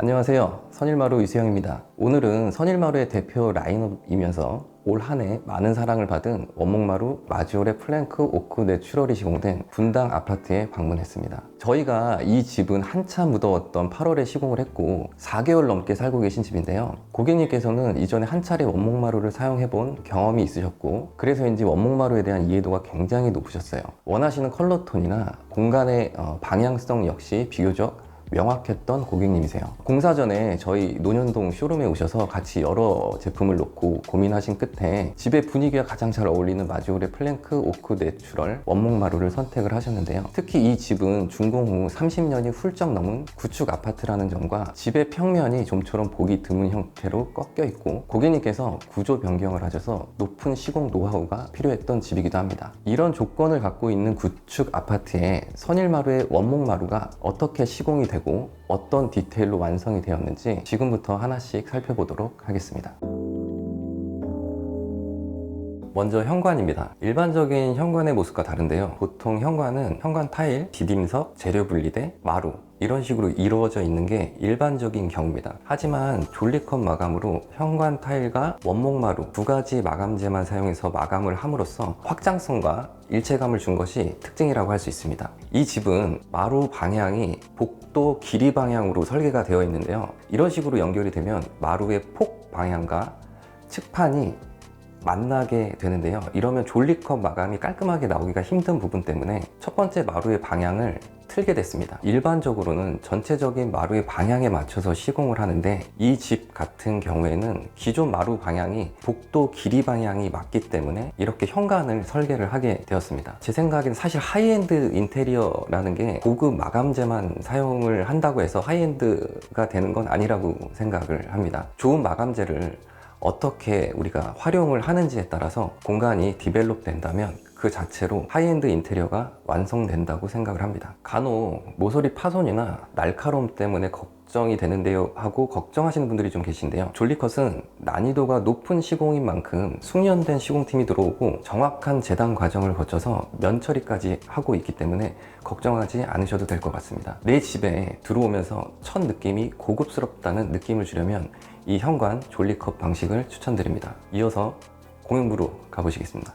안녕하세요. 선일마루 이수영입니다. 오늘은 선일마루의 대표 라인업이면서 올 한 해 많은 사랑을 받은 원목마루 마지오레 플랭크 오크 내추럴이 시공된 분당 아파트에 방문했습니다. 저희가 이 집은 한참 무더웠던 8월에 시공을 했고 4개월 넘게 살고 계신 집인데요. 고객님께서는 이전에 한 차례 원목마루를 사용해본 경험이 있으셨고 그래서인지 원목마루에 대한 이해도가 굉장히 높으셨어요. 원하시는 컬러톤이나 공간의 방향성 역시 비교적 명확했던 고객님이세요. 공사 전에 저희 논현동 쇼룸에 오셔서 같이 여러 제품을 놓고 고민하신 끝에 집의 분위기와 가장 잘 어울리는 마지오레 플랭크 오크 내추럴 원목마루를 선택을 하셨는데요. 특히 이 집은 준공 후 30년이 훌쩍 넘은 구축 아파트라는 점과 집의 평면이 좀처럼 보기 드문 형태로 꺾여 있고 고객님께서 구조 변경을 하셔서 높은 시공 노하우가 필요했던 집이기도 합니다. 이런 조건을 갖고 있는 구축 아파트에 선일마루의 원목마루가 어떻게 시공이 되고 어떤 디테일로 완성이 되었는지 지금부터 하나씩 살펴보도록 하겠습니다. 먼저 현관입니다. 일반적인 현관의 모습과 다른데요. 보통 현관은 현관 타일, 디딤석, 재료 분리대, 마루 이런 식으로 이루어져 있는 게 일반적인 경우입니다. 하지만 졸리컵 마감으로 현관 타일과 원목마루 두 가지 마감재만 사용해서 마감을 함으로써 확장성과 일체감을 준 것이 특징이라고 할 수 있습니다. 이 집은 마루 방향이 복도 길이 방향으로 설계가 되어 있는데요. 이런 식으로 연결이 되면 마루의 폭 방향과 측판이 만나게 되는데요. 이러면 졸리컵 마감이 깔끔하게 나오기가 힘든 부분 때문에 첫 번째 마루의 방향을 틀게 됐습니다. 일반적으로는 전체적인 마루의 방향에 맞춰서 시공을 하는데 이 집 같은 경우에는 기존 마루 방향이 복도 길이 방향이 맞기 때문에 이렇게 현관을 설계를 하게 되었습니다. 제 생각에는 사실 하이엔드 인테리어라는 게 고급 마감재만 사용을 한다고 해서 하이엔드가 되는 건 아니라고 생각을 합니다. 좋은 마감재를 어떻게 우리가 활용을 하는지에 따라서 공간이 디벨롭 된다면 그 자체로 하이엔드 인테리어가 완성된다고 생각을 합니다. 간혹 모서리 파손이나 날카로움 때문에 걱정이 되는데요 하고 걱정하시는 분들이 좀 계신데요. 졸리컷은 난이도가 높은 시공인 만큼 숙련된 시공팀이 들어오고 정확한 재단 과정을 거쳐서 면 처리까지 하고 있기 때문에 걱정하지 않으셔도 될 것 같습니다. 내 집에 들어오면서 첫 느낌이 고급스럽다는 느낌을 주려면 이 현관 졸리컵 방식을 추천드립니다. 이어서 공용부로 가보시겠습니다.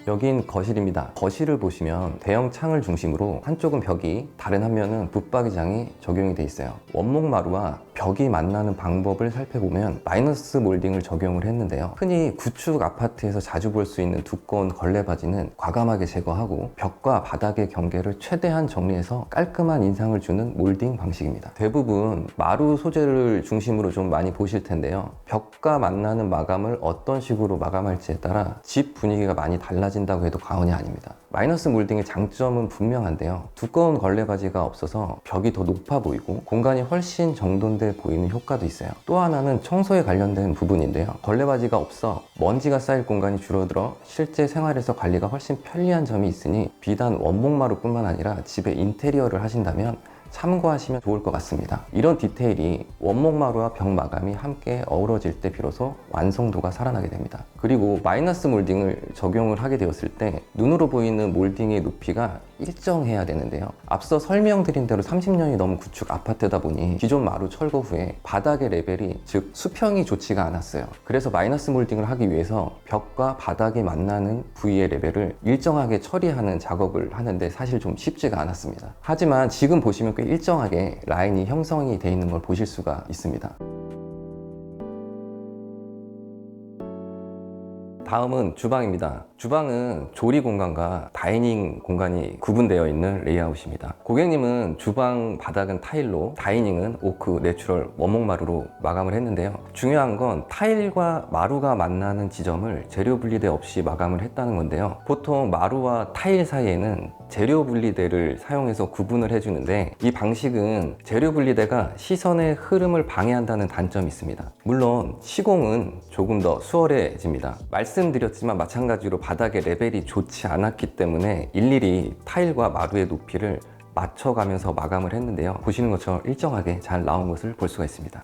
여긴 거실입니다. 거실을 보시면 대형 창을 중심으로 한쪽은 벽이, 다른 한 면은 붙박이장이 적용이 되어 있어요. 원목마루와 벽이 만나는 방법을 살펴보면 마이너스 몰딩을 적용을 했는데요. 흔히 구축 아파트에서 자주 볼 수 있는 두꺼운 걸레바지는 과감하게 제거하고 벽과 바닥의 경계를 최대한 정리해서 깔끔한 인상을 주는 몰딩 방식입니다. 대부분 마루 소재를 중심으로 좀 많이 보실 텐데요. 벽과 만나는 마감을 어떤 식으로 마감할지에 따라 집 분위기가 많이 달라진다고 해도 과언이 아닙니다. 마이너스 몰딩의 장점은 분명한데요. 두꺼운 걸레바지가 없어서 벽이 더 높아 보이고 공간이 훨씬 정돈돼 보이는 효과도 있어요. 또 하나는 청소에 관련된 부분인데요. 걸레바지가 없어 먼지가 쌓일 공간이 줄어들어 실제 생활에서 관리가 훨씬 편리한 점이 있으니 비단 원목마루뿐만 아니라 집의 인테리어를 하신다면 참고하시면 좋을 것 같습니다. 이런 디테일이 원목마루와 벽 마감이 함께 어우러질 때 비로소 완성도가 살아나게 됩니다. 그리고 마이너스 몰딩을 적용을 하게 되었을 때 눈으로 보이는 몰딩의 높이가 일정해야 되는데요. 앞서 설명드린 대로 30년이 넘은 구축 아파트다 보니 기존 마루 철거 후에 바닥의 레벨이 즉 수평이 좋지가 않았어요. 그래서 마이너스 몰딩을 하기 위해서 벽과 바닥이 만나는 부위의 레벨을 일정하게 처리하는 작업을 하는데 사실 좀 쉽지가 않았습니다. 하지만 지금 보시면 꽤 일정하게 라인이 형성이 되어 있는 걸 보실 수가 있습니다. 다음은 주방입니다. 주방은 조리 공간과 다이닝 공간이 구분되어 있는 레이아웃입니다. 고객님은 주방 바닥은 타일로, 다이닝은 오크 내추럴 원목마루로 마감을 했는데요. 중요한 건 타일과 마루가 만나는 지점을 재료 분리대 없이 마감을 했다는 건데요. 보통 마루와 타일 사이에는 재료 분리대를 사용해서 구분을 해주는데 이 방식은 재료 분리대가 시선의 흐름을 방해한다는 단점이 있습니다. 물론 시공은 조금 더 수월해집니다. 말씀드렸지만 마찬가지로 바닥의 레벨이 좋지 않았기 때문에 일일이 타일과 마루의 높이를 맞춰가면서 마감을 했는데요. 보시는 것처럼 일정하게 잘 나온 것을 볼 수가 있습니다.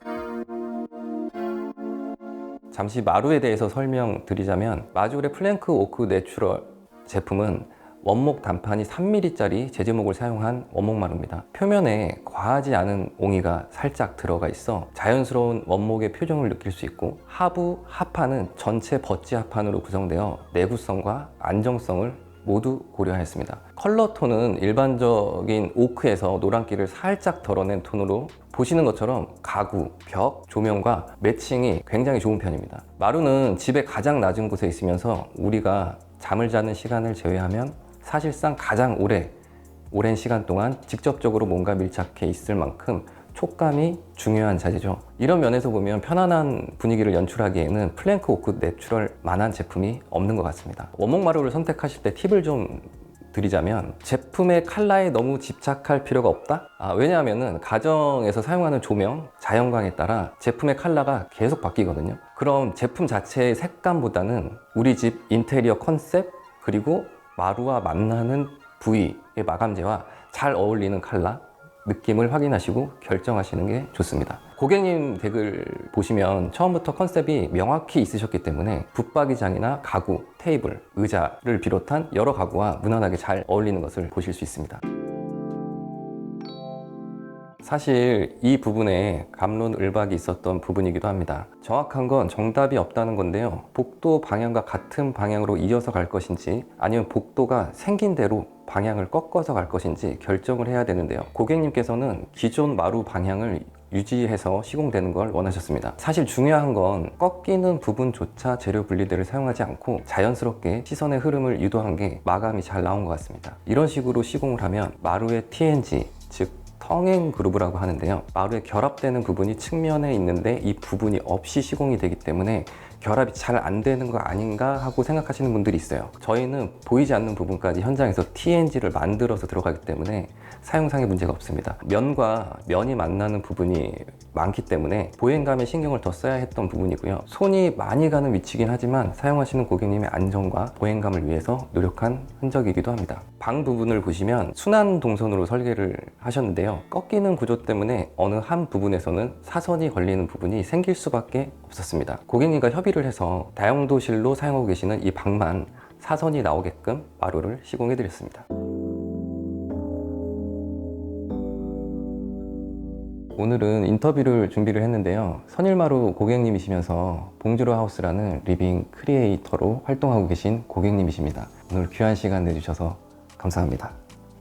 잠시 마루에 대해서 설명드리자면 마지오레 플랭크 오크 내추럴 제품은 원목 단판이 3mm짜리 제재목을 사용한 원목마루입니다. 표면에 과하지 않은 옹이가 살짝 들어가 있어 자연스러운 원목의 표정을 느낄 수 있고, 하부 하판은 전체 버치 하판으로 구성되어 내구성과 안정성을 모두 고려하였습니다. 컬러 톤은 일반적인 오크에서 노란기를 살짝 덜어낸 톤으로 보시는 것처럼 가구, 벽, 조명과 매칭이 굉장히 좋은 편입니다. 마루는 집의 가장 낮은 곳에 있으면서 우리가 잠을 자는 시간을 제외하면 사실상 가장 오랜 시간 동안 직접적으로 뭔가 밀착해 있을 만큼 촉감이 중요한 자재죠. 이런 면에서 보면 편안한 분위기를 연출하기에는 플랭크 오크 내추럴만한 제품이 없는 것 같습니다. 원목마루를 선택하실 때 팁을 좀 드리자면, 제품의 컬러에 너무 집착할 필요가 없다? 왜냐하면 가정에서 사용하는 조명, 자연광에 따라 제품의 컬러가 계속 바뀌거든요. 그럼 제품 자체의 색감보다는 우리 집 인테리어 컨셉, 그리고 마루와 만나는 부위의 마감재와 잘 어울리는 컬러, 느낌을 확인하시고 결정하시는 게 좋습니다. 고객님 댁을 보시면 처음부터 컨셉이 명확히 있으셨기 때문에 붙박이장이나 가구, 테이블, 의자를 비롯한 여러 가구와 무난하게 잘 어울리는 것을 보실 수 있습니다. 사실 이 부분에 갑론을박이 있었던 부분이기도 합니다. 정확한 건 정답이 없다는 건데요. 복도 방향과 같은 방향으로 이어서 갈 것인지, 아니면 복도가 생긴 대로 방향을 꺾어서 갈 것인지 결정을 해야 되는데요. 고객님께서는 기존 마루 방향을 유지해서 시공되는 걸 원하셨습니다. 사실 중요한 건 꺾이는 부분조차 재료 분리대를 사용하지 않고 자연스럽게 시선의 흐름을 유도한 게 마감이 잘 나온 것 같습니다. 이런 식으로 시공을 하면 마루의 TNG, 즉 텅행 그루브라고 하는데요. 마루에 결합되는 부분이 측면에 있는데 이 부분이 없이 시공이 되기 때문에 결합이 잘 안 되는 거 아닌가 하고 생각하시는 분들이 있어요. 저희는 보이지 않는 부분까지 현장에서 TNG를 만들어서 들어가기 때문에 사용상의 문제가 없습니다. 면과 면이 만나는 부분이 많기 때문에 보행감에 신경을 더 써야 했던 부분이고요. 손이 많이 가는 위치긴 하지만 사용하시는 고객님의 안전과 보행감을 위해서 노력한 흔적이기도 합니다. 방 부분을 보시면 순환 동선으로 설계를 하셨는데요. 꺾이는 구조 때문에 어느 한 부분에서는 사선이 걸리는 부분이 생길 수밖에 없었습니다. 고객님과 협의를 해서 다용도실로 사용하고 계시는 이 방만 사선이 나오게끔 마루를 시공해 드렸습니다. 오늘은 인터뷰를 준비를 했는데요. 선일마루 고객님이시면서 봉주루 하우스라는 리빙 크리에이터로 활동하고 계신 고객님이십니다. 오늘 귀한 시간 내주셔서 감사합니다.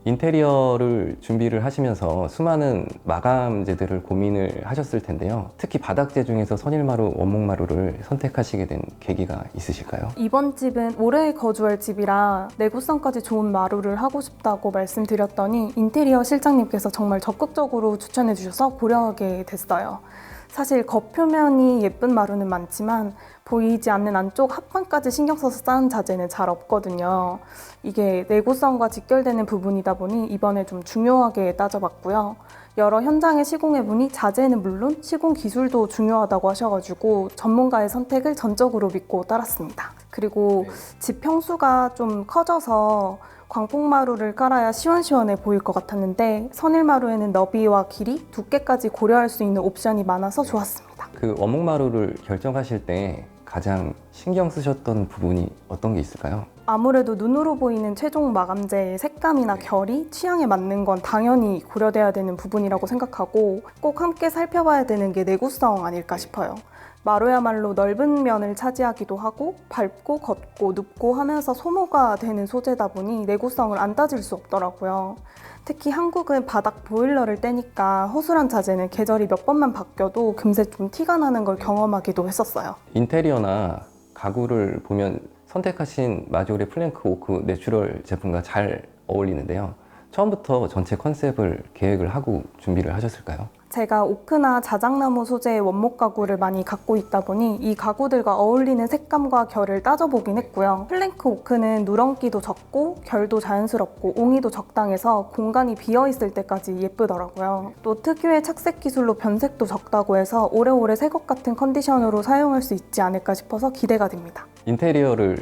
인테리어를 준비를 하시면서 수많은 마감재들을 고민을 하셨을 텐데요. 특히 바닥재 중에서 선일마루, 원목마루를 선택하시게 된 계기가 있으실까요? 이번 집은 오래 거주할 집이라 내구성까지 좋은 마루를 하고 싶다고 말씀드렸더니 인테리어 실장님께서 정말 적극적으로 추천해 주셔서 고려하게 됐어요. 사실 겉표면이 예쁜 마루는 많지만 보이지 않는 안쪽 합판까지 신경 써서 쌓은 자재는 잘 없거든요. 이게 내구성과 직결되는 부분이다 보니 이번에 좀 중요하게 따져봤고요. 여러 현장에 시공해보니 자재는 물론 시공 기술도 중요하다고 하셔가지고 전문가의 선택을 전적으로 믿고 따랐습니다. 그리고 집 평수가 좀 커져서 광폭마루를 깔아야 시원시원해 보일 것 같았는데 선일마루에는 너비와 길이, 두께까지 고려할 수 있는 옵션이 많아서 좋았습니다. 그 원목마루를 결정하실 때 가장 신경 쓰셨던 부분이 어떤 게 있을까요? 아무래도 눈으로 보이는 최종 마감재의 색감이나 결이 취향에 맞는 건 당연히 고려돼야 되는 부분이라고 생각하고 꼭 함께 살펴봐야 되는 게 내구성 아닐까 싶어요. 마루야말로 넓은 면을 차지하기도 하고 밟고 걷고 눕고 하면서 소모가 되는 소재다 보니 내구성을 안 따질 수 없더라고요. 특히 한국은 바닥 보일러를 떼니까 허술한 자재는 계절이 몇 번만 바뀌어도 금세 좀 티가 나는 걸 경험하기도 했었어요. 인테리어나 가구를 보면 선택하신 마조리 플랭크 오크 내추럴 제품과 잘 어울리는데요. 처음부터 전체 컨셉을 계획을 하고 준비를 하셨을까요? 제가 오크나 자작나무 소재의 원목 가구를 많이 갖고 있다 보니 이 가구들과 어울리는 색감과 결을 따져보긴 했고요. 플랭크 오크는 누런기도 적고 결도 자연스럽고 옹이도 적당해서 공간이 비어있을 때까지 예쁘더라고요. 또 특유의 착색 기술로 변색도 적다고 해서 오래오래 새 것 같은 컨디션으로 사용할 수 있지 않을까 싶어서 기대가 됩니다. 인테리어를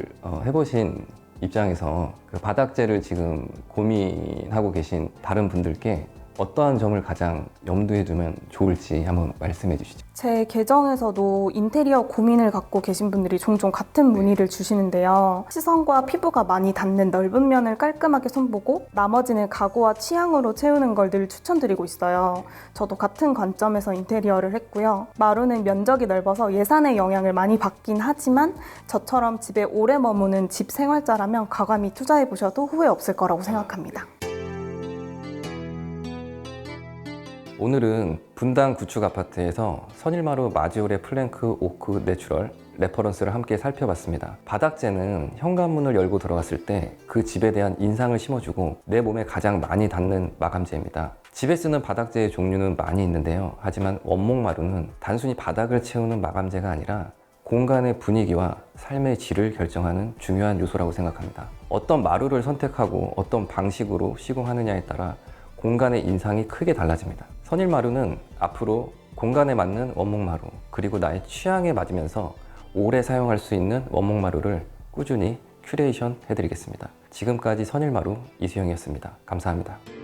해보신 입장에서 그 바닥재를 지금 고민하고 계신 다른 분들께 어떠한 점을 가장 염두에 두면 좋을지 한번 말씀해 주시죠. 제 계정에서도 인테리어 고민을 갖고 계신 분들이 종종 같은 문의를 주시는데요. 시선과 피부가 많이 닿는 넓은 면을 깔끔하게 손보고 나머지는 가구와 취향으로 채우는 걸 늘 추천드리고 있어요. 저도 같은 관점에서 인테리어를 했고요. 마루는 면적이 넓어서 예산의 영향을 많이 받긴 하지만 저처럼 집에 오래 머무는 집 생활자라면 과감히 투자해보셔도 후회 없을 거라고 생각합니다. 오늘은 분당 구축 아파트에서 선일마루 마지오레 플랭크 오크 내추럴 레퍼런스를 함께 살펴봤습니다. 바닥재는 현관문을 열고 들어갔을 때 그 집에 대한 인상을 심어주고 내 몸에 가장 많이 닿는 마감재입니다. 집에 쓰는 바닥재의 종류는 많이 있는데요. 하지만 원목마루는 단순히 바닥을 채우는 마감재가 아니라 공간의 분위기와 삶의 질을 결정하는 중요한 요소라고 생각합니다. 어떤 마루를 선택하고 어떤 방식으로 시공하느냐에 따라 공간의 인상이 크게 달라집니다. 선일마루는 앞으로 공간에 맞는 원목마루 그리고 나의 취향에 맞으면서 오래 사용할 수 있는 원목마루를 꾸준히 큐레이션 해드리겠습니다. 지금까지 선일마루 이수영이었습니다. 감사합니다.